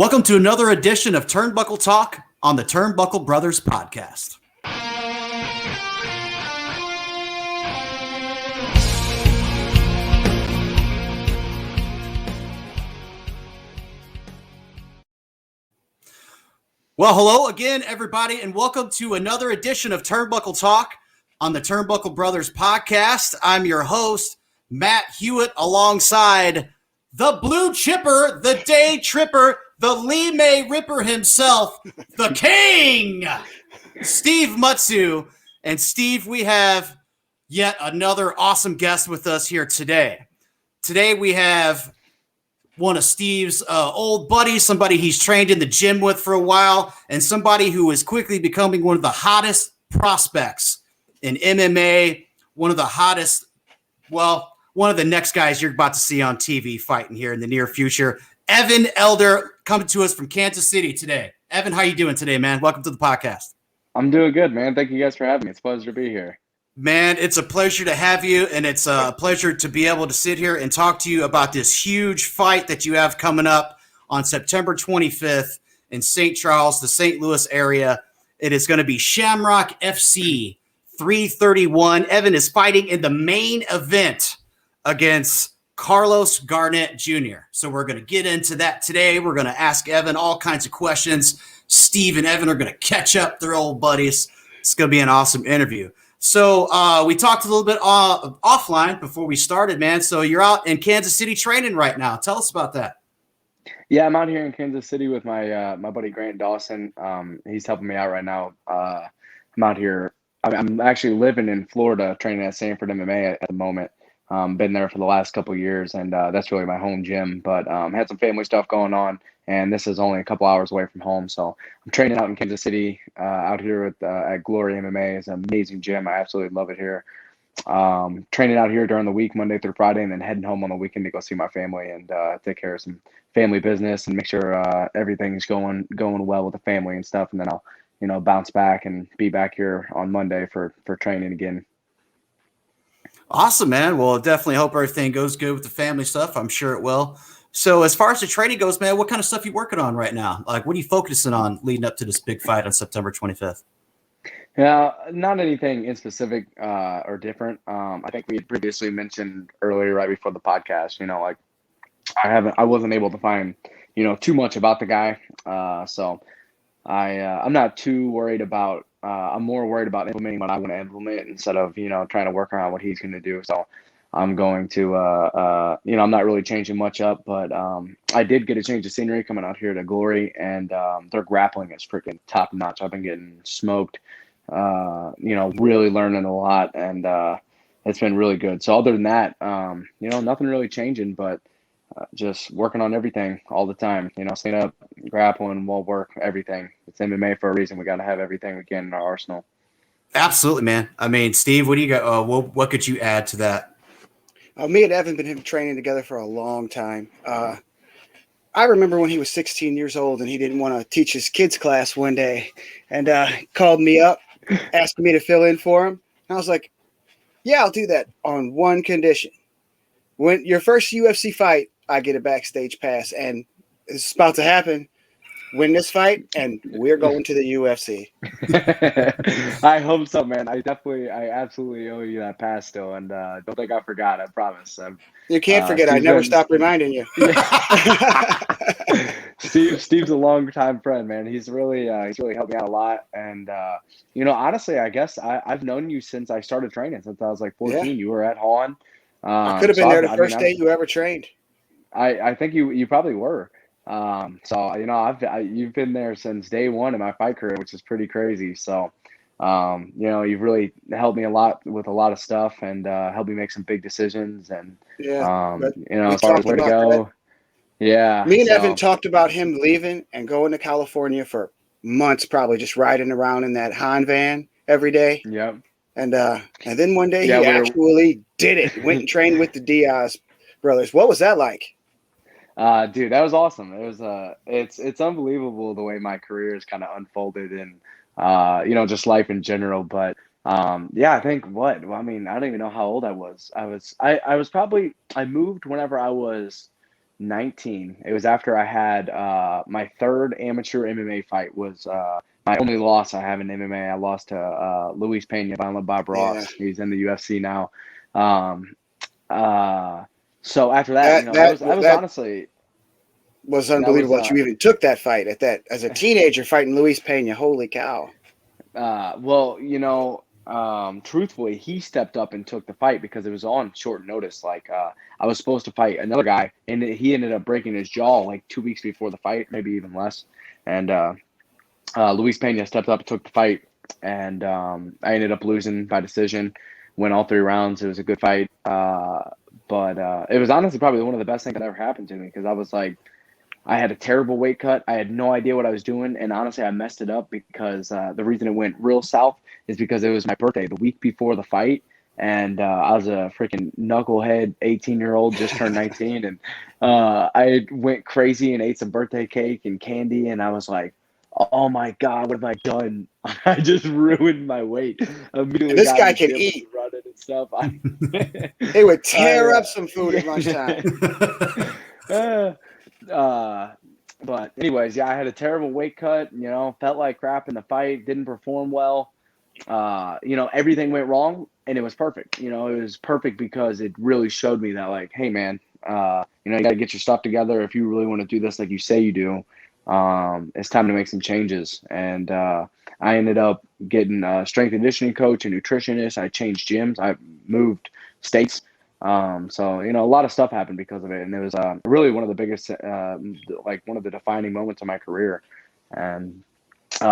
Welcome to another edition of Turnbuckle Talk on the Turnbuckle Brothers podcast. Well, hello again, everybody, and welcome to another edition of Turnbuckle Talk on the Turnbuckle Brothers podcast. I'm your host, Matt Hewitt, alongside the Blue Chipper, the Day Tripper, the Lee May Ripper himself, the King, Steve Mutsu. And Steve, we have yet another awesome guest with us here today. Today we have one of Steve's old buddies, somebody he's trained in the gym with for a while, and somebody who is quickly becoming one of the hottest prospects in MMA, one of the hottest, well, one of the next guys you're about to see on TV fighting here in the near future. Evan Elder coming to us from Kansas City today. Evan, how you doing today, man? Welcome to the podcast. I'm doing good, man. Thank you guys for having me. It's a pleasure to be here. Man, it's a pleasure to have you, and it's a pleasure to be able to sit here and talk to you about this huge fight that you have coming up on September 25th in St. Charles, the St. Louis area. It is going to be Shamrock FC 331. Evan is fighting in the main event against Carlos Garnett Jr. So we're going to get into that today. We're going to ask Evan all kinds of questions. Steve and Evan are going to catch up. They're old buddies. It's going to be an awesome interview. So we talked a little bit offline before we started, man. So you're out in Kansas City training right now. Tell us about that. Yeah, I'm out here in Kansas City with my my buddy Grant Dawson. He's helping me out right now. I'm out here. I'm actually living in Florida, training at Sanford MMA at the moment. Been there for the last couple of years, and that's really my home gym. But had some family stuff going on, and this is only a couple hours away from home. So I'm training out in Kansas City, out here at Glory MMA. It's an amazing gym. I absolutely love it here. Training out here during the week, Monday through Friday, and then heading home on the weekend to go see my family and take care of some family business and make sure everything's going well with the family and stuff. And then I'll bounce back and be back here on Monday for training again. Awesome, man. Well, definitely hope everything goes good with the family stuff. I'm sure it will. So as far as the training goes, man, what kind of stuff are you working on right now? Like, what are you focusing on leading up to this big fight on September 25th? Yeah, not anything in specific or different. I think we had previously mentioned earlier, right before the podcast, like I wasn't able to find, too much about the guy. So I'm not too worried about, I'm more worried about implementing what I want to implement instead of, trying to work around what he's going to do. So I'm going to, I'm not really changing much up, but I did get a change of scenery coming out here to Glory, and their grappling is freaking top notch. I've been getting smoked, really learning a lot, and it's been really good. So other than that, nothing really changing, but just working on everything all the time, stand up, grappling, wall work, everything. It's MMA for a reason. We got to have everything we can in our arsenal. Absolutely, man. I mean, Steve, what do you got? What could you add to that? Me and Evan been training together for a long time. I remember when he was 16 years old and he didn't want to teach his kids class one day, and called me up, asking me to fill in for him. And I was like, yeah, I'll do that on one condition. When your first UFC fight, I get a backstage pass, and it's about to happen. Win this fight, and we're going to the UFC. I hope so, man. I absolutely owe you that pass still, and don't think I forgot. I promise. You can't forget. I never stop reminding you. Steve's a long-time friend, man. He's really helped me out a lot, and honestly, I guess I've known you since I started training. Since I was like 14, yeah. You were at Hawn. I could have been there the first day you ever trained. I think you probably were. So you've been there since day one in my fight career, which is pretty crazy. So you've really helped me a lot with a lot of stuff, and helped me make some big decisions, and as far as where to go. Yeah. Me and Evan talked about him leaving and going to California for months, probably just riding around in that Han van every day. Yep. And then one day he actually did it. Went and trained with the Diaz brothers. What was that like? Dude, that was awesome. It was it's unbelievable the way my career has kind of unfolded, and just life in general. But I think I don't even know how old I was. I moved whenever I was 19. It was after I had my third amateur MMA fight. Was my only loss I have in MMA. I lost to Luis Pena, Violent Bob Yeah. Ross. He's in the UFC now. Um, so after that, That you know, that that was that honestly was that was unbelievable that you even took that fight at that as a teenager fighting Luis Pena. Holy cow! well, you know, truthfully, he stepped up and took the fight because it was on short notice. Like, I was supposed to fight another guy, and he ended up breaking his jaw like 2 weeks before the fight, maybe even less. And Luis Pena stepped up and took the fight, and I ended up losing by decision. Went all 3 rounds. It was a good fight, but it was honestly probably one of the best things that ever happened to me because I was like, I had a terrible weight cut. I had no idea what I was doing, and honestly, I messed it up because the reason it went real south is because it was my birthday the week before the fight, and I was a freaking knucklehead 18-year-old, just turned 19, and I went crazy and ate some birthday cake and candy, and I was like, "Oh my God, what have I done? I just ruined my weight." And Immediately this got in guy the can gym, eat. running and stuff. He would tear I, up some food at lunchtime. uh, uh, but anyways, yeah, I had a terrible weight cut, you know, felt like crap in the fight, didn't perform well. You know, everything went wrong and it was perfect. You know, it was perfect because it really showed me that like, hey man, you know, you got to get your stuff together if you really want to do this like you say you do. It's time to make some changes. And I ended up getting a strength and conditioning coach, a nutritionist. I changed gyms. I moved states. So, you know, a lot of stuff happened because of it. And it was really one of the biggest, like one of the defining moments of my career. And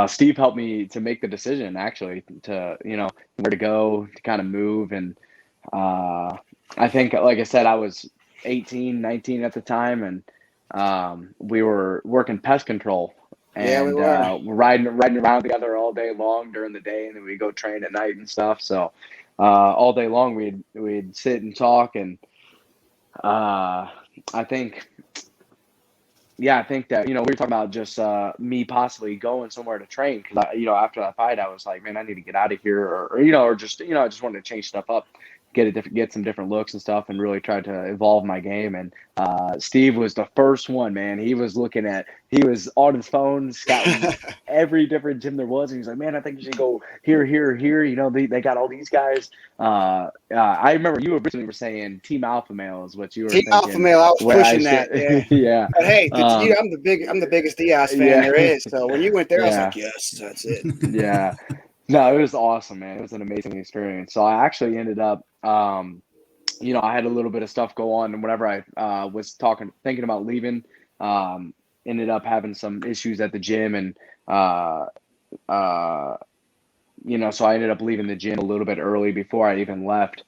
Steve helped me to make the decision actually to, you know, where to go to kind of move. And I think, like I said, I was 18, 19 at the time. And we were working pest control Yeah, we and were. riding around together all day long during the day. And then we go train at night and stuff. So all day long we'd sit and talk. And I think, yeah, I think that, you know, we were talking about just me possibly going somewhere to train because, you know, after that fight, I was like, man, I need to get out of here or, you know, or just, you know, I just wanted to change stuff up, get some different looks and stuff and really try to evolve my game. And Steve was the first one, man. He was he was on his phone scouting every different gym there was. And he's like, man, I think you should go here, here, here. You know, they got all these guys. I remember you originally were saying Team Alpha Male is what you were Team Alpha thinking. Male, I was Where I pushing that. should, Yeah. yeah. But hey, I'm the biggest Diaz fan Yeah. there is. So when you went there, I was Yeah. like, yes, that's it. Yeah. No, it was awesome, man. It was an amazing experience. So I actually ended up, you know, I had a little bit of stuff go on, and whenever I was thinking about leaving, ended up having some issues at the gym, and uh, uh, you know, so I ended up leaving the gym a little bit early before I even left.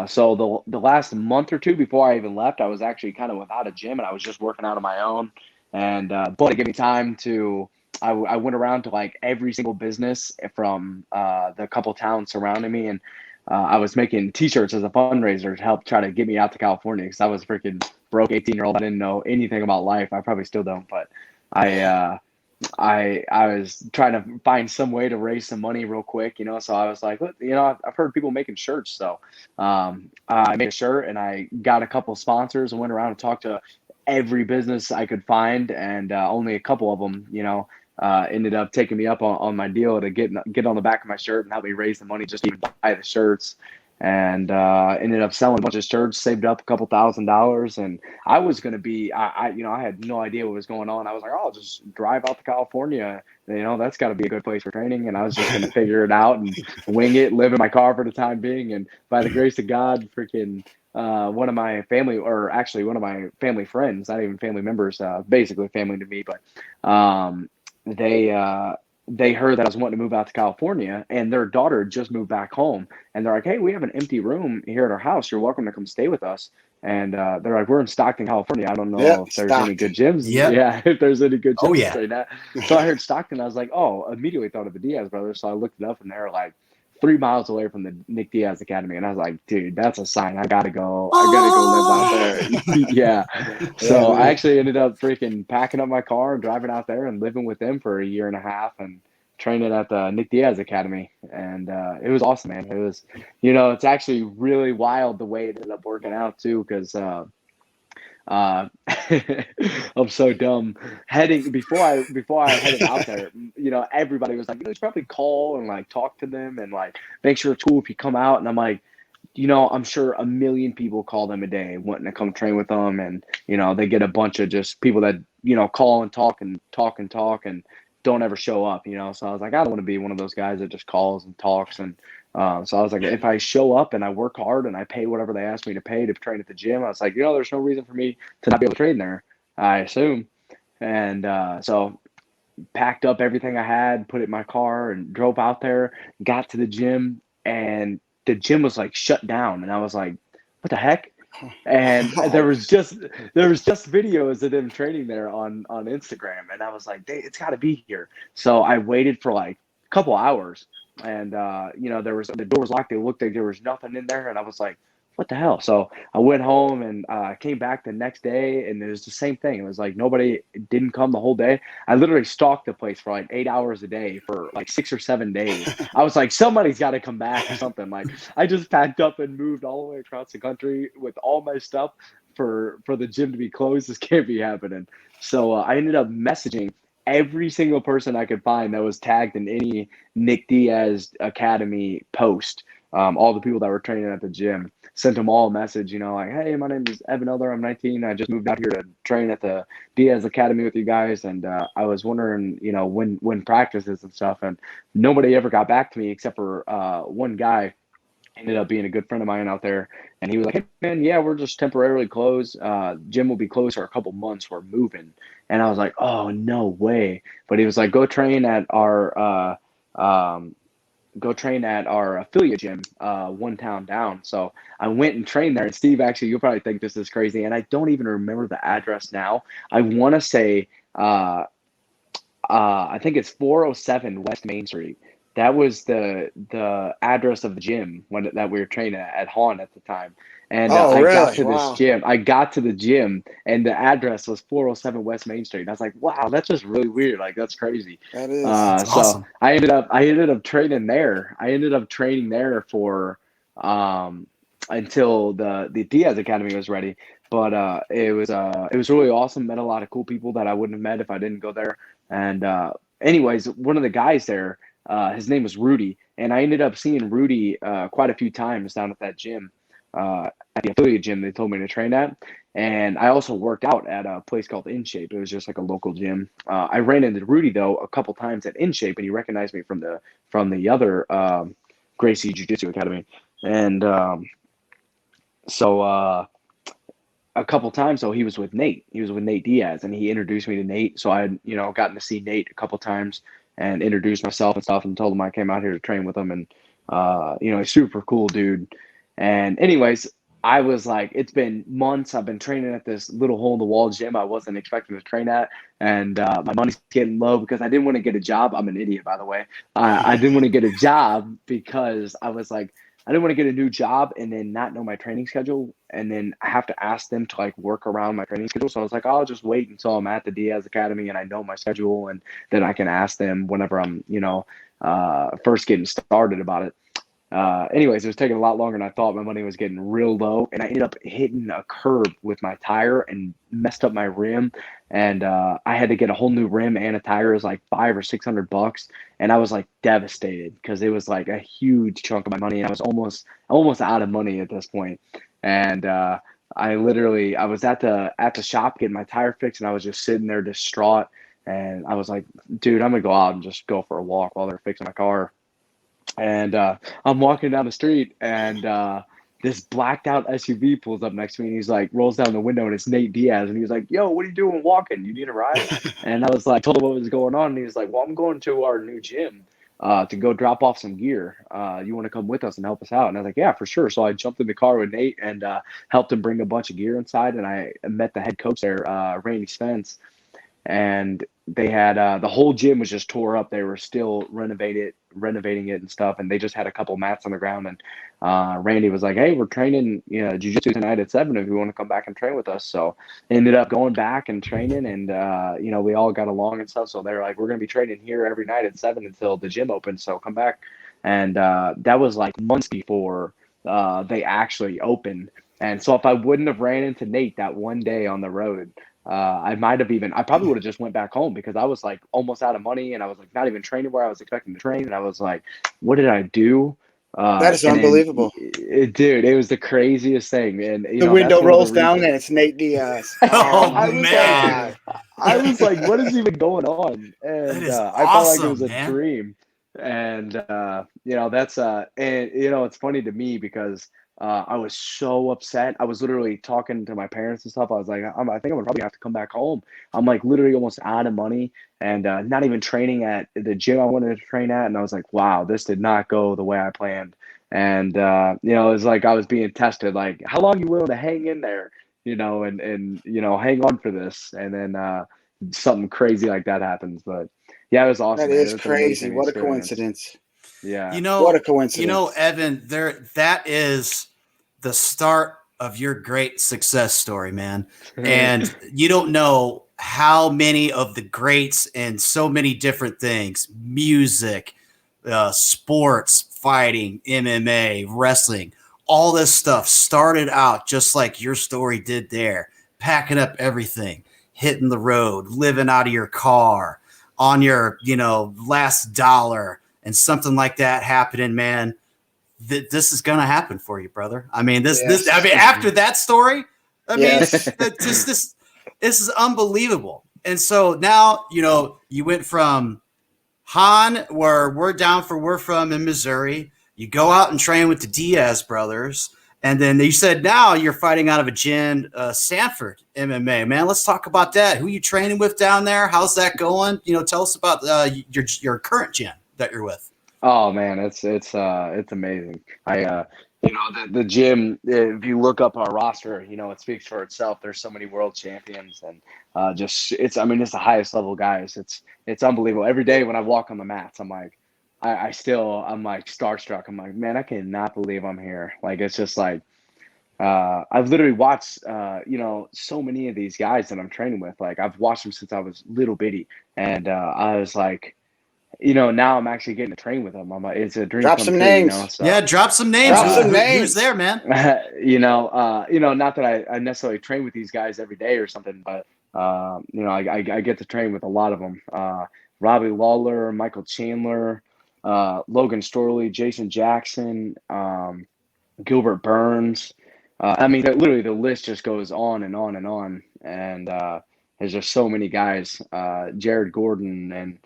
So the last month or two before I even left, I was actually kind of without a gym, and I was just working out on my own. And but it gave me time to. I went around to like every single business from the couple towns surrounding me, and I was making T-shirts as a fundraiser to help try to get me out to California because I was freaking broke 18-year-old. I didn't know anything about life. I probably still don't, but I. Yeah. I was trying to find some way to raise some money real quick, you know. So I was like, "Look, you know, I've heard people making shirts, so I made a shirt and I got a couple sponsors and went around and talked to every business I could find, and only a couple of them, you know, ended up taking me up on my deal to get on the back of my shirt and help me raise the money just to even buy the shirts. And ended up selling a bunch of shirts, saved up a couple $1,000s, and I was going to be, you know, I had no idea what was going on. I was like, oh, I'll just drive out to California. You know, that's got to be a good place for training. And I was just going to figure it out and wing it, live in my car for the time being. And by the grace of God, freaking one of my family, or actually one of my family friends, not even family members, basically family to me, but they, they heard that I was wanting to move out to California, and their daughter just moved back home, and they're like, "Hey, we have an empty room here at our house. You're welcome to come stay with us." And they're like, "We're in Stockton, California. I don't know Yep, if there's any good Stockton. gyms. Yep. Yeah, if there's any good Oh, gyms yeah. right now." So I heard Stockton. I was like, "Oh!" Immediately thought of the Diaz brothers. So I looked it up, and they're like 3 miles away from the Nick Diaz Academy, and I was like, "Dude, that's a sign. I gotta go. I gotta go live out there." Yeah. Yeah, So I man. actually ended up freaking packing up my car and driving out there and living with them for a year and a half and training at the Nick Diaz Academy. And it was awesome, man. It was, you know, it's actually really wild the way it ended up working out too, because I'm so dumb. Before I headed out there, everybody was like, you should probably call and like talk to them and like make sure it's cool if you come out. And I'm like, I'm sure a million people call them a day wanting to come train with them. And, they get a bunch of just people that, call and talk and talk and talk and don't ever show up. So I was like, I don't want to be one of those guys that just calls and talks. And so I was like, if I show up and I work hard and I pay whatever they ask me to pay to train at the gym, I was like, there's no reason for me to not be able to train there, I assume. And so packed up everything I had, put it in my car, and drove out there, got to the gym, and the gym was like shut down. And I was like, what the heck? And there was just videos of them training there on Instagram, and I was like, it's got to be here. So I waited for like a couple hours, and the door was locked. They looked like there was nothing in there, and I was like, what the hell? So I went home and came back the next day, and it was the same thing. It was like nobody didn't come the whole day. I literally stalked the place for like 8 hours a day for like 6 or 7 days. I was like, somebody's got to come back or something. Like I just packed up and moved all the way across the country with all my stuff for the gym to be closed. This can't be happening. So I ended up messaging every single person I could find that was tagged in any Nick Diaz Academy post. All the people that were training at the gym, sent them all a message, like, hey, my name is Evan Elder. I'm 19. I just moved out here to train at the Diaz Academy with you guys. And I was wondering, when practices and stuff. And nobody ever got back to me except for one guy. Ended up being a good friend of mine out there. And he was like, hey, man, yeah, we're just temporarily closed. Gym will be closed for a couple months. We're moving. And I was like, oh, no way. But he was like, go train at our affiliate gym, one town down. So I went and trained there. And Steve, actually, you'll probably think this is crazy, and I don't even remember the address now. I want to say, I think it's 407 West Main Street. That was the address of the gym that we were training at Han at the time. And Oh, I got really? to this Wow. gym. I got to the gym, and the address was 407 West Main Street. And I was like, wow, that's just really weird. Like, that's crazy. That is. That's So awesome. I ended up training there. I ended up training there for until the Diaz Academy was ready. But it was really awesome. Met a lot of cool people that I wouldn't have met if I didn't go there. And anyways, one of the guys there, his name was Rudy, and I ended up seeing Rudy quite a few times down at that gym, at the affiliate gym they told me to train at. And I also worked out at a place called In Shape. It was just like a local gym. I ran into Rudy though a couple times at In Shape, and he recognized me from the other Gracie Jiu Jitsu Academy. And so a couple times though, he was with Nate. He was with Nate Diaz, and he introduced me to Nate. So I had gotten to see Nate a couple times and introduced myself and stuff, and told him I came out here to train with him. And he's super cool dude. And anyways, I was like, it's been months. I've been training at this little hole in the wall gym I wasn't expecting to train at. And my money's getting low because I didn't want to get a job. I'm an idiot, by the way. I didn't want to get a job because I was like, I didn't want to get a new job and then not know my training schedule. And then I have to ask them to like work around my training schedule. So I was like, I'll just wait until I'm at the Diaz Academy and I know my schedule. And then I can ask them whenever I'm, first getting started about it. Anyways, it was taking a lot longer than I thought. My money was getting real low, and I ended up hitting a curb with my tire and messed up my rim. And I had to get a whole new rim and a tire. It was like $500 or $600, and I was like devastated because it was like a huge chunk of my money, and I was almost out of money at this point. And I was at the shop getting my tire fixed, and I was just sitting there distraught. And I was like, dude, I'm gonna go out and just go for a walk while they're fixing my car. And I'm walking down the street, and this blacked out SUV pulls up next to me, and he's like, rolls down the window, and it's Nate Diaz, and he's like, yo, what are you doing walking? You need a ride? And I was like, told him what was going on, and he was like, well, I'm going to our new gym to go drop off some gear. You want to come with us and help us out? And I was like, yeah, for sure. So I jumped in the car with Nate and helped him bring a bunch of gear inside, and I met the head coach there, Randy Spence. And they had the whole gym was just tore up. They were still renovating it and stuff, and they just had a couple mats on the ground. And Randy was like, hey, we're training jiu-jitsu tonight at 7 if you want to come back and train with us. So ended up going back and training, and we all got along and stuff. So they're like, we're going to be training here every night at 7 until the gym opens, so come back. And that was like months before they actually opened. And so if I wouldn't have ran into Nate that one day on the road, I probably would have just went back home because I was like almost out of money and I was like not even training where I was expecting to train. And I was like, what did I do? That is And then, unbelievable. dude, it was the craziest thing. And, The that's window one of the rolls down reasons. and it's Nate Diaz. Oh, I was man. I was like, what is even going on? That And is I felt like it awesome, was a man. dream. And that's and it's funny to me because I was so upset. I was literally talking to my parents and stuff. I was like, I think I'm gonna probably have to come back home. I'm like literally almost out of money and not even training at the gym I wanted to train at. And I was like, wow, this did not go the way I planned. And it was like I was being tested, like, how long you willing to hang in there, and hang on for this. And then something crazy like that happens. But yeah, it was awesome, That man. It is was an crazy. amazing What a experience. coincidence. Yeah. What a coincidence. Evan, that is the start of your great success story, man. And you don't know how many of the greats in so many different things, music, sports, fighting, MMA, wrestling, all this stuff started out just like your story did there, packing up everything, hitting the road, living out of your car on your, last dollar, and something like that happening, man. This is gonna happen for you, brother. I mean, Yes. after that story, I mean, Yes. this is unbelievable. And so now, you went from Han, where we're from in Missouri. You go out and train with the Diaz brothers. And then you said now you're fighting out of a gym, Sanford MMA. Man, let's talk about that. Who you training with down there? How's that going? Tell us about your current gym that you're with. Oh man, it's amazing. The gym. If you look up our roster, it speaks for itself. There's so many world champions, and it's the highest level guys. It's unbelievable. Every day when I walk on the mats, I'm like, I'm like starstruck. I'm like, man, I cannot believe I'm here. Like it's just like I've literally watched so many of these guys that I'm training with. Like I've watched them since I was little bitty, and I was like. Now I'm actually getting to train with them. It's a dream Drop come some true, names. So Yeah, drop some names. Drop some names. Who's there, man? not that I necessarily train with these guys every day or something, but I get to train with a lot of them. Robbie Lawler, Michael Chandler, Logan Storley, Jason Jackson, Gilbert Burns. Literally the list just goes on and on and on. And there's just so many guys, Jared Gordon and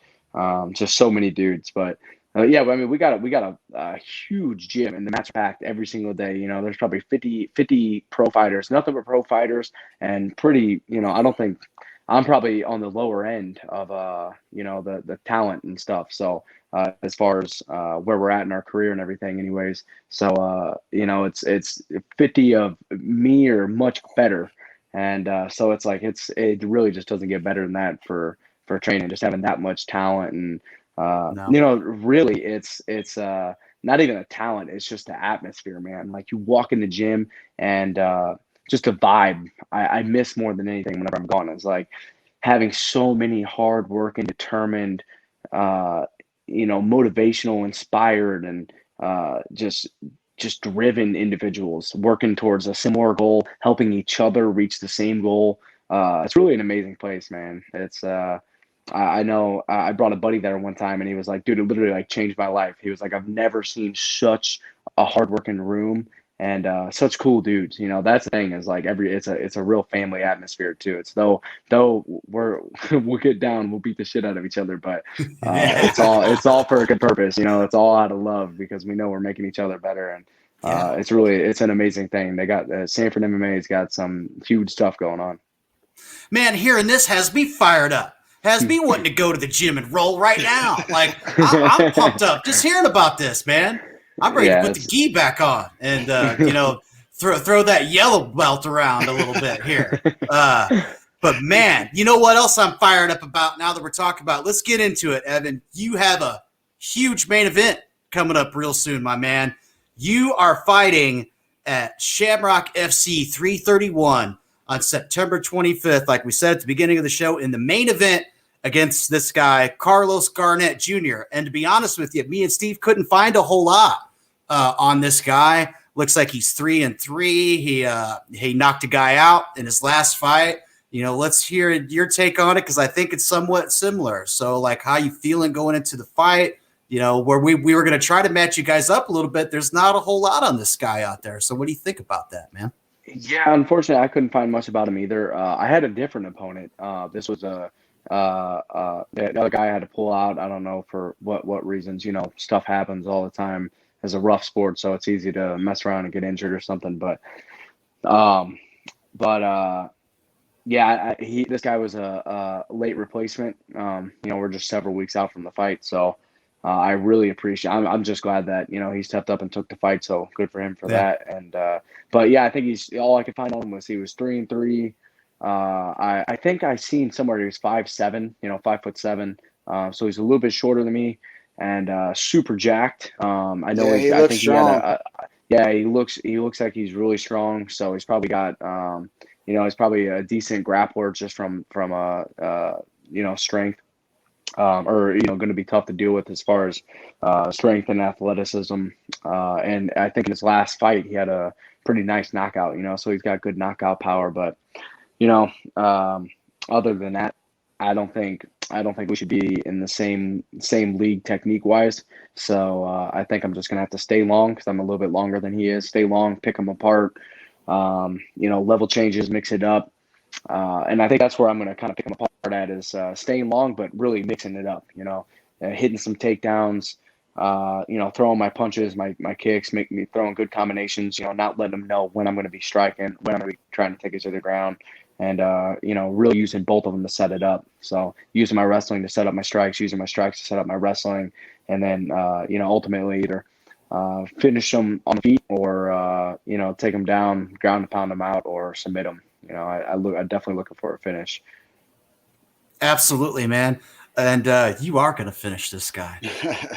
just so many dudes. But we got a huge gym and the mats are packed every single day. There's probably 50 pro fighters, nothing but pro fighters, and pretty, I don't think I'm probably on the lower end of the talent and stuff. So as far as where we're at in our career and everything anyways. So it's 50 of me or much better. And so it's like it really just doesn't get better than that for training, just having that much talent. And No. really it's not even a talent, it's just the atmosphere, man. Like you walk in the gym and just a vibe I miss more than anything whenever I'm gone. It's like having so many hard working, determined, motivational, inspired, and just driven individuals working towards a similar goal, helping each other reach the same goal. It's really an amazing place, man. It's I know I brought a buddy there one time and he was like, dude, it literally like changed my life. He was like, I've never seen such a hardworking room and such cool dudes. That's the thing is like it's a real family atmosphere too. It's though we'll get down, we'll beat the shit out of each other, but it's all for a good purpose. It's all out of love because we know we're making each other better. And it's an amazing thing. They got Sanford MMA's got some huge stuff going on. Man, hearing this has me fired up. Has me wanting to go to the gym and roll right now. Like, I'm pumped up just hearing about this, man. I'm ready to put the gi back on and, throw that yellow belt around a little bit here. But, man, you know what else I'm fired up about now that we're talking about? Let's get into it, Evan. You have a huge main event coming up real soon, my man. You are fighting at Shamrock FC 331 on September 25th, like we said at the beginning of the show, in the main event against this guy, Carlos Garnett Jr. And to be honest with you, me and Steve couldn't find a whole lot on this guy. Looks like he's 3-3. He knocked a guy out in his last fight. Let's hear your take on it, because I think it's somewhat similar. So, like, how you feeling going into the fight? Where we were going to try to match you guys up a little bit. There's not a whole lot on this guy out there. So what do you think about that, man? Yeah, unfortunately, I couldn't find much about him either. I had a different opponent. This was the other guy I had to pull out. I don't know for what reasons. Stuff happens all the time. It's a rough sport, so it's easy to mess around and get injured or something. But yeah, this guy was a late replacement. We're just several weeks out from the fight, so I really appreciate. I'm just glad that he stepped up and took the fight. So good for him for that. And but yeah, I think he's all I could find on him was he was 3-3. I think I seen somewhere he was 5'7", 5'7". So he's a little bit shorter than me and super jacked. I know he I looks think strong. he looks like he's really strong. So he's probably got he's probably a decent grappler just from strength. Or going to be tough to deal with as far as strength and athleticism. And I think in his last fight he had a pretty nice knockout. So he's got good knockout power. But other than that, I don't think we should be in the same league technique wise. So I think I'm just gonna have to stay long because I'm a little bit longer than he is. Stay long, pick him apart. Level changes, mix it up. And I think that's where I'm going to kind of pick him apart at is staying long, but really mixing it up, hitting some takedowns, throwing my punches, my kicks, make me throwing good combinations, not letting them know when I'm going to be striking, when I'm going to be trying to take it to the ground, and, really using both of them to set it up. So using my wrestling to set up my strikes, using my strikes to set up my wrestling, and then, ultimately either finish them on the feet or, take them down, ground and pound them out, or submit them. I'm definitely looking for a finish. Absolutely, man. And you are going to finish this guy.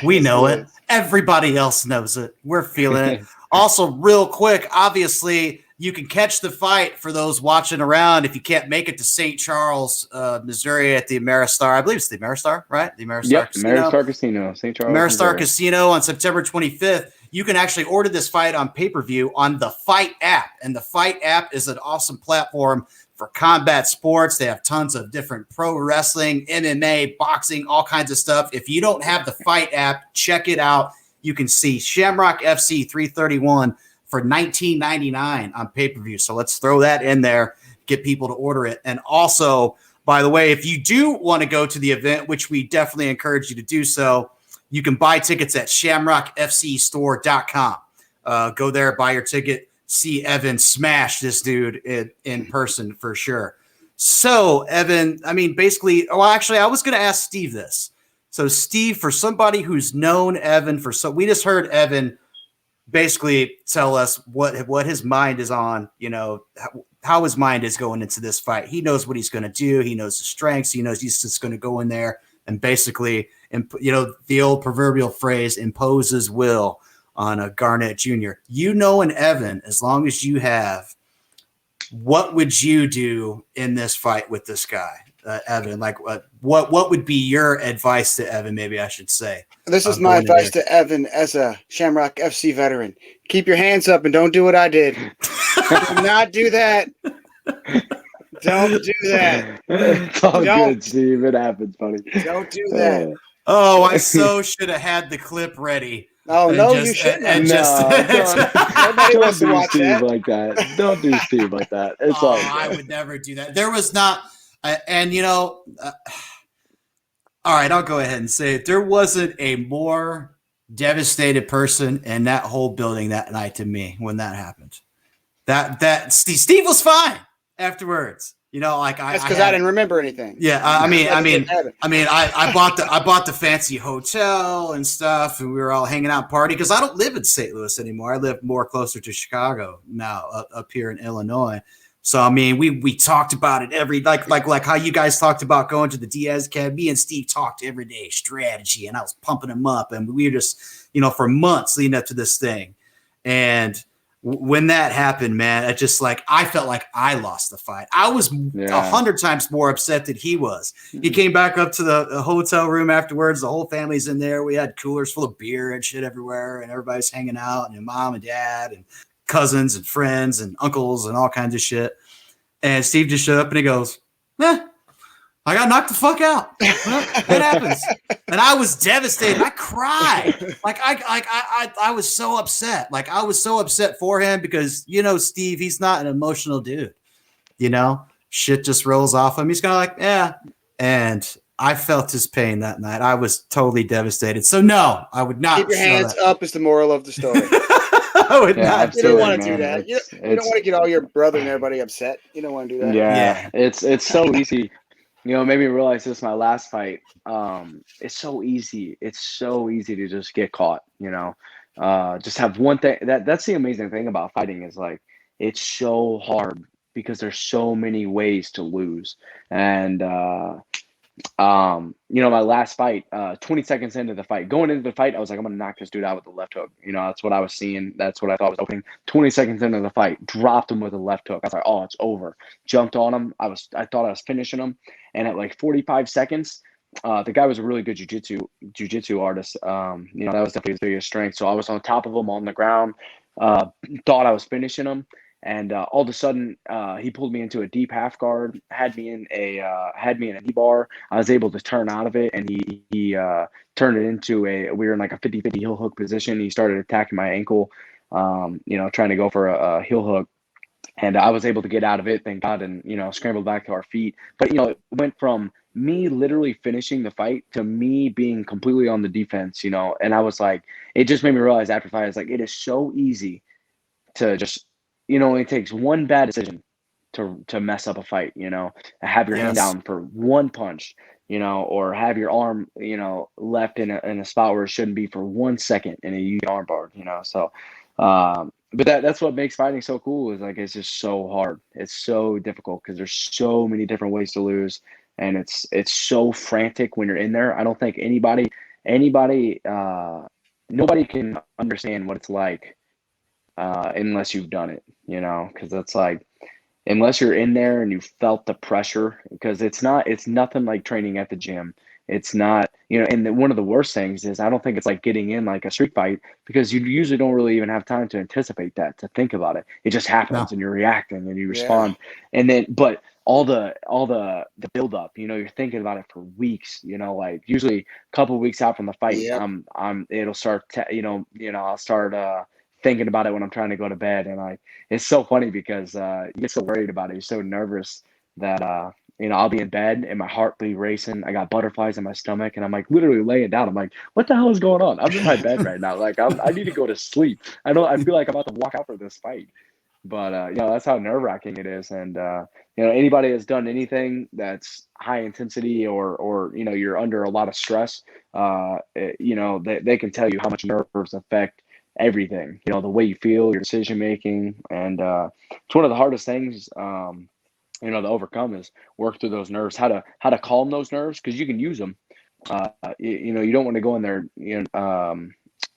We know it. Everybody else knows it. We're feeling it. Also, real quick, obviously, you can catch the fight for those watching around. If you can't make it to St. Charles, Missouri at the Ameristar, I believe it's the Ameristar, right? The Ameristar Casino. Ameristar Casino, St. Charles. Ameristar Casino on September 25th. You can actually order this fight on pay-per-view on the Fight app. And the Fight app is an awesome platform for combat sports. They have tons of different pro wrestling, MMA, boxing, all kinds of stuff. If you don't have the Fight app, check it out. You can see Shamrock FC 331 for $19.99 on pay-per-view. So let's throw that in there, get people to order it. And also, by the way, if you do want to go to the event, which we definitely encourage you to do so, you can buy tickets at shamrockfcstore.com. Go there, buy your ticket, see Evan smash this dude in person for sure. So, Evan, basically, I was going to ask Steve this. So, Steve, for somebody who's known Evan we just heard Evan basically tell us what his mind is on, how his mind is going into this fight. He knows what he's going to do. He knows the strengths. He knows he's just going to go in there and basically, the old proverbial phrase, impose his will on a Garnett Jr. An Evan, as long as you have, what would you do in this fight with this guy, Evan? Like, what would be your advice to Evan? Maybe I should say. This is my advice to Evan as a Shamrock FC veteran. Keep your hands up and don't do what I did. Do not do that. Don't do that. It's all good, Steve. It happens, buddy. Don't do that. Oh, I so should have had the clip ready. Oh, no, you shouldn't. Nobody wants to watch Steve like that. Don't do Steve like that. It's all good. I would never do that. There was not, all right, I'll go ahead and say it. There wasn't a more devastated person in that whole building that night to me when that happened. That Steve was fine afterwards. That's because I didn't remember anything. Yeah, I bought the fancy hotel and stuff, and we were all hanging out, party because I don't live in St. Louis anymore. I live more closer to Chicago now, up here in Illinois. So we talked about it every like how you guys talked about going to the Diaz Academy. Me and Steve talked every day strategy, and I was pumping him up, and we were just for months leading up to this thing, and when that happened, man, I felt like I lost the fight. I was 100 times more upset than he was. He came back up to the hotel room afterwards. The whole family's in there. We had coolers full of beer and shit everywhere, and everybody's hanging out, and mom and dad and cousins and friends and uncles and all kinds of shit. And Steve just showed up and he goes, I got knocked the fuck out. It happens. And I was devastated. I cried. I was so upset. Like, I was so upset for him because, Steve, he's not an emotional dude. Shit just rolls off him. He's kind of like, yeah. And I felt his pain that night. I was totally devastated. So no, I would not. Keep your hands up is the moral of the story. I would not. You don't want to do that. You don't want to get all your brother and everybody upset. You don't want to do that. Yeah. It's so easy. Made me realize this my last fight. It's so easy. It's so easy to just get caught, just have one thing. That's the amazing thing about fighting is like, it's so hard because there's so many ways to lose. And, my last fight, 20 seconds into the fight, going into the fight, I was like, I'm going to knock this dude out with the left hook. That's what I was seeing. That's what I thought was opening. 20 seconds into the fight, dropped him with a left hook. I was like, oh, it's over. Jumped on him. I thought I was finishing him. And at like 45 seconds, the guy was a really good jiu-jitsu artist. That was definitely his biggest strength. So I was on top of him on the ground, thought I was finishing him. And all of a sudden, he pulled me into a deep half guard, had me in a knee bar. I was able to turn out of it, and he turned it into we were in like a 50-50 heel hook position. He started attacking my ankle, trying to go for a heel hook. And I was able to get out of it, thank God, and, scrambled back to our feet. But, it went from me literally finishing the fight to me being completely on the defense, and I was like, it just made me realize after the fight, I was like, it is so easy to just, it takes one bad decision to mess up a fight, have your hand down for one punch, or have your arm, left in a spot where it shouldn't be for 1 second and you get arm barred, so, but that's what makes fighting so cool is like, it's just so hard. It's so difficult because there's so many different ways to lose. And it's so frantic when you're in there. I don't think nobody can understand what it's like unless you've done it, because it's like, unless you're in there and you felt the pressure, because it's nothing like training at the gym. It's not, and one of the worst things is I don't think it's like getting in like a street fight because you usually don't really even have time to anticipate that, to think about it. It just happens and you're reacting and you respond. And then, but all the build up, you're thinking about it for weeks, like usually a couple of weeks out from the fight, it'll start, I'll start, thinking about it when I'm trying to go to bed. And it's so funny because you get so worried about it. You're so nervous that, I'll be in bed and my heart be racing. I got butterflies in my stomach and I'm like literally laying down. I'm like, what the hell is going on? I'm in my bed right now. Like I need to go to sleep. I feel like I'm about to walk out for this fight. But, that's how nerve wracking it is. And, anybody that's done anything that's high intensity or, you're under a lot of stress, they can tell you how much nerves affect everything, the way you feel, your decision making. And it's one of the hardest things to overcome is work through those nerves, how to calm those nerves, because you can use them. You don't want to go in there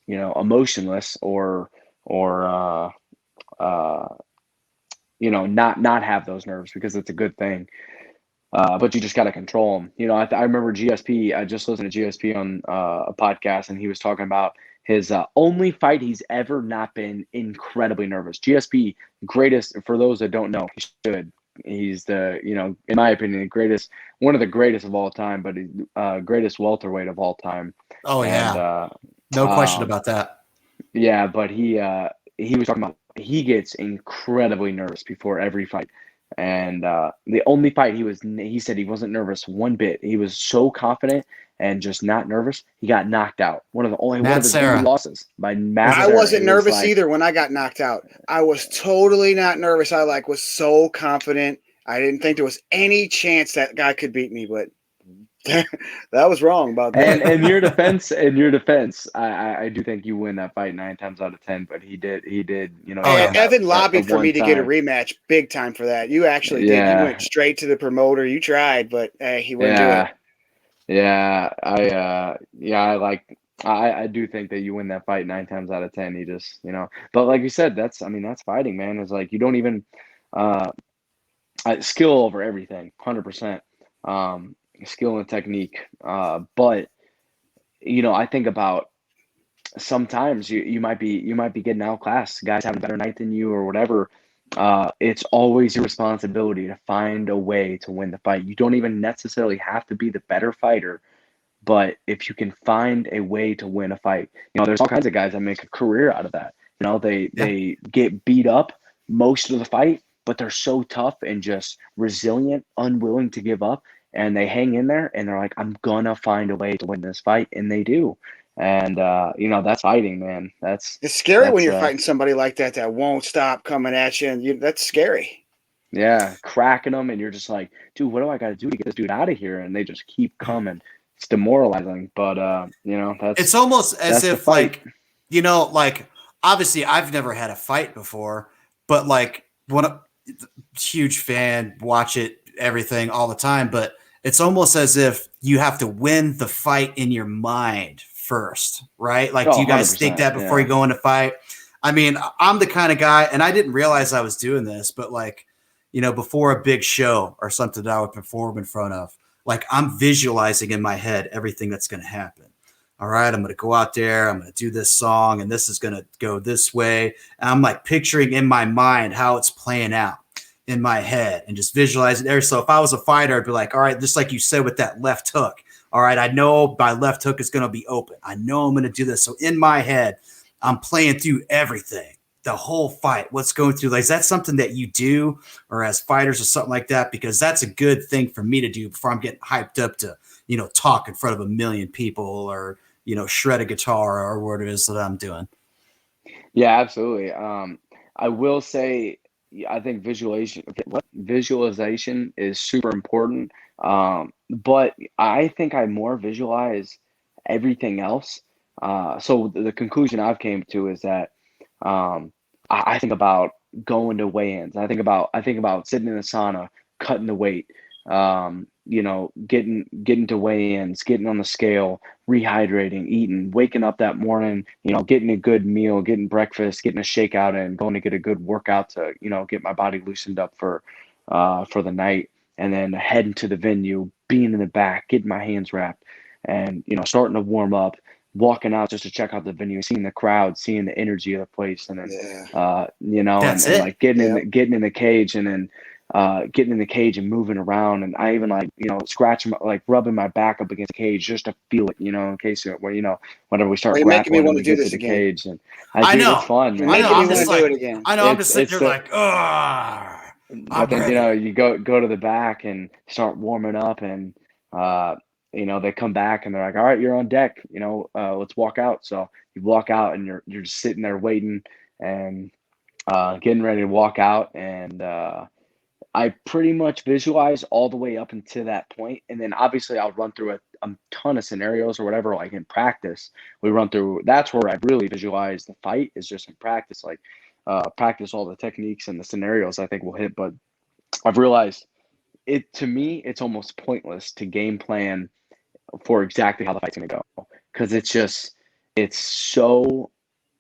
emotionless or not have those nerves, because it's a good thing. But you just got to control them. I remember GSP. I just listened to GSP on a podcast, and he was talking about his only fight he's ever not been incredibly nervous. GSP, greatest, for those that don't know, he should. He's the, in my opinion, one of the greatest of all time, but greatest welterweight of all time. Oh, yeah. And, no question about that. Yeah, but he was talking about he gets incredibly nervous before every fight. And the only fight he said he wasn't nervous one bit. He was so confident and just not nervous. He got knocked out. One of his only losses by Matt I Serra. wasn't nervous either when I got knocked out. I was totally not nervous. I was so confident. I didn't think there was any chance that guy could beat me, but that was wrong about that. And in your defense, I do think you win that fight 9 times out of 10. But he did. Evan lobbied for me to get a rematch, big time for that. You actually did. You went straight to the promoter. You tried, but he wouldn't do it. Yeah, I do think that you win that fight 9 times out of 10. He just, but like you said, that's fighting, man. It's like you don't even skill over everything, 100%. Skill and technique. But I think about sometimes you might be getting outclassed, guys having a better night than you or whatever. It's always your responsibility to find a way to win the fight. You don't even necessarily have to be the better fighter, but if you can find a way to win a fight, there's all kinds of guys that make a career out of that. Yeah. They get beat up most of the fight, but they're so tough and just resilient, unwilling to give up, and they hang in there and they're like, I'm gonna find a way to win this fight, and they do. And that's fighting, man. It's scary when That's you're fighting somebody like that won't stop coming at you, and that's scary. yeah, cracking them, and you're just like, dude, what do I got to do to get this dude out of here? And they just keep coming. It's demoralizing, but It's almost as that's the if fight. like obviously I've never had a fight before, but like huge fan, watch it, everything all the time, but it's almost as if you have to win the fight in your mind first, right? Like, do Oh, you guys think 100%. that before Yeah. you go into fight? I mean, I'm the kind of guy, and I didn't realize I was doing this, but like, before a big show or something that I would perform in front of, like I'm visualizing in my head everything that's going to happen. All right, I'm going to go out there, I'm going to do this song, and this is going to go this way. And I'm like picturing in my mind how it's playing out in my head and just visualizing there. So if I was a fighter, I'd be like, all right, just like you said with that left hook. All right, I know my left hook is going to be open. I know I'm going to do this. So in my head, I'm playing through everything, the whole fight, what's going through. Like, is that something that you do or as fighters or something like that? Because that's a good thing for me to do before I'm getting hyped up to, talk in front of a million people or, shred a guitar or what it is that I'm doing. Yeah, absolutely. I will say, I think visualization is super important. But I think I more visualize everything else. So the conclusion I've came to is that I think about going to weigh-ins. I think about sitting in the sauna, cutting the weight, getting to weigh-ins, getting on the scale, rehydrating, eating, waking up that morning, getting a good meal, getting breakfast, getting a shakeout in, going to get a good workout to, get my body loosened up for the night, and then heading to the venue, being in the back, getting my hands wrapped, and starting to warm up, walking out just to check out the venue, seeing the crowd, seeing the energy of the place, and then Yeah. That's and it. like getting Yeah. in the cage, and then getting in the cage and moving around, and I even like scratching like rubbing my back up against the cage just to feel it, in case whenever we Well, start you're making me grappling and want we to do get to this the again. cage, and I dude, it's know. fun, You're I man. know. making me I'm want just to do like, it again. I'm just sitting It's there the like, oh, I I'm think ready. you go to the back and start warming up, and uh, they come back and they're like, all right, you're on deck, let's walk out. So you walk out and you're just sitting there waiting and getting ready to walk out, and I pretty much visualize all the way up until that point, and then obviously I'll run through a ton of scenarios or whatever. Like in practice, we run through. That's where I really visualize the fight is just in practice, like practice all the techniques and the scenarios I think we'll hit. But I've realized to me, it's almost pointless to game plan for exactly how the fight's gonna go because it's so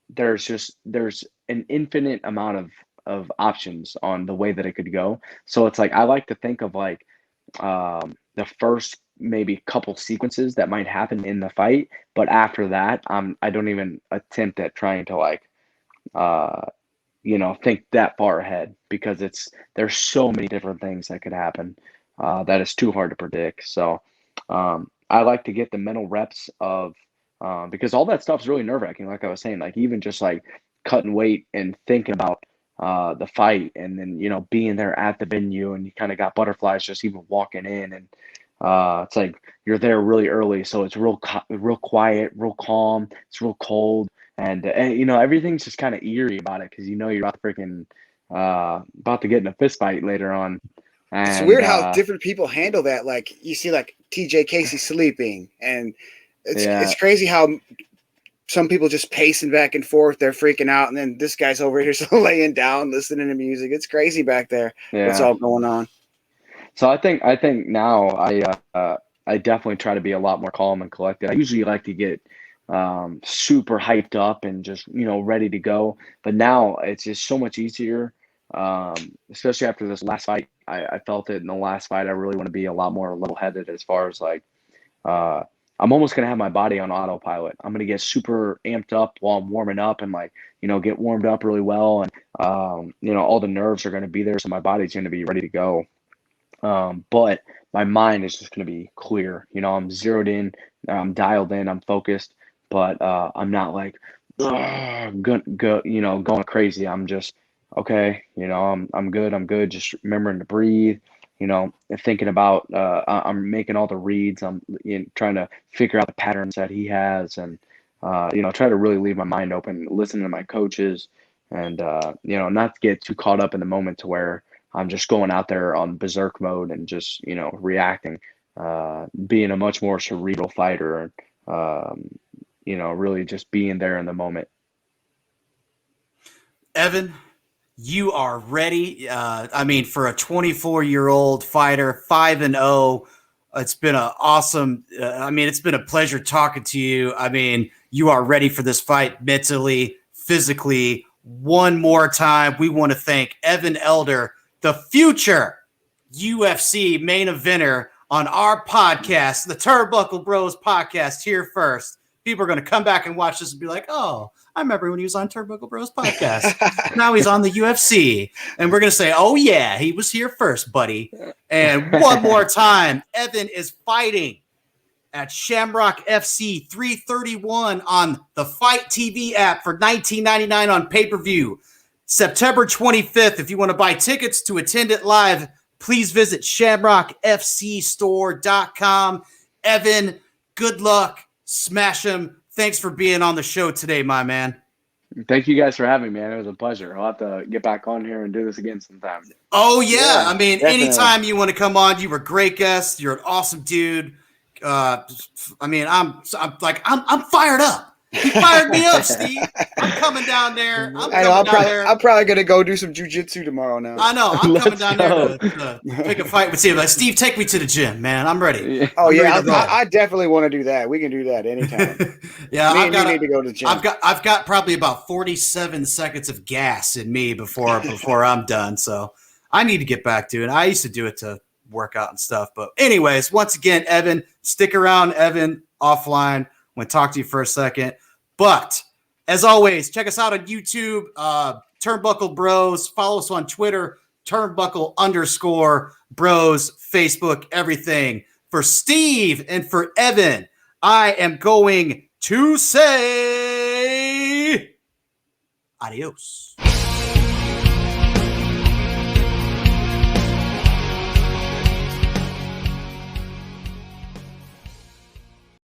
there's an infinite amount of options on the way that it could go. So it's like I like to think of like the first maybe couple sequences that might happen in the fight, but after that, I don't even attempt at trying to like uh, think that far ahead because there's so many different things that could happen that is too hard to predict. So I like to get the mental reps of because all that stuff is really nerve wracking. Like I was saying, like even just like cutting weight and thinking about the fight, and then being there at the venue, and you kind of got butterflies just even walking in, and it's like you're there really early, so it's real quiet, real calm. It's real cold, and everything's just kind of eerie about it because you're about to freaking about to get in a fist fight later on, It's and weird how different people handle that. Like you see, like TJ Casey sleeping, and it's yeah, crazy how some people just pacing back and forth. They're freaking out, and then this guy's over here still laying down, listening to music. It's crazy back there. What's yeah. all going on? So I think now I definitely try to be a lot more calm and collected. I usually like to get super hyped up and just ready to go, but now it's just so much easier. Especially after this last fight, I felt it in the last fight. I really want to be a lot more level headed as far as like uh, I'm almost going to have my body on autopilot. I'm going to get super amped up while I'm warming up and like, get warmed up really well. And, all the nerves are going to be there. So my body's going to be ready to go. But my mind is just going to be clear. I'm zeroed in, I'm dialed in, I'm focused, but I'm not like going crazy. I'm just okay. I'm good. I'm good. Just remembering to breathe. And thinking about I'm making all the reads. I'm trying to figure out the patterns that he has, and try to really leave my mind open, listen to my coaches, and not get too caught up in the moment to where I'm just going out there on berserk mode and just, reacting, being a much more cerebral fighter, really just being there in the moment. Evan, you are ready. For a 24-year-old fighter, 5-0, it's been an awesome. It's been a pleasure talking to you. You are ready for this fight mentally, physically. One more time, we want to thank Evan Elder, the future UFC main eventer on our podcast, the Turnbuckle Bros podcast, here first. People are going to come back and watch this and be like, oh, I remember when he was on Turnbuckle Bros podcast. Now he's on the UFC. And we're going to say, oh, yeah, he was here first, buddy. And one more time, Evan is fighting at Shamrock FC 331 on the Fight TV app for $19.99 on pay-per-view. September 25th, if you want to buy tickets to attend it live, please visit shamrockfcstore.com. Evan, good luck. Smash him. Thanks for being on the show today, my man. Thank you guys for having me, man. It was a pleasure. I'll have to get back on here and do this again sometime. Oh, yeah. Definitely. Anytime you want to come on, you were a great guest. You're an awesome dude. I'm fired up. He fired me up, Steve. I'm coming down there. I'm probably gonna go do some jujitsu tomorrow now. I know. I'm coming down there to pick a fight with Steve. Like, Steve, take me to the gym, man. I'm ready. I definitely want to do that. We can do that anytime. Yeah, you need to go to the gym. I've got probably about 47 seconds of gas in me before I'm done. So I need to get back to it. I used to do it to work out and stuff. But anyways, once again, Evan, stick around, Evan, offline. I'm going to talk to you for a second. But as always, check us out on YouTube, Turnbuckle Bros. Follow us on Twitter, Turnbuckle_Bros, Facebook, everything. For Steve and for Evan, I am going to say adios.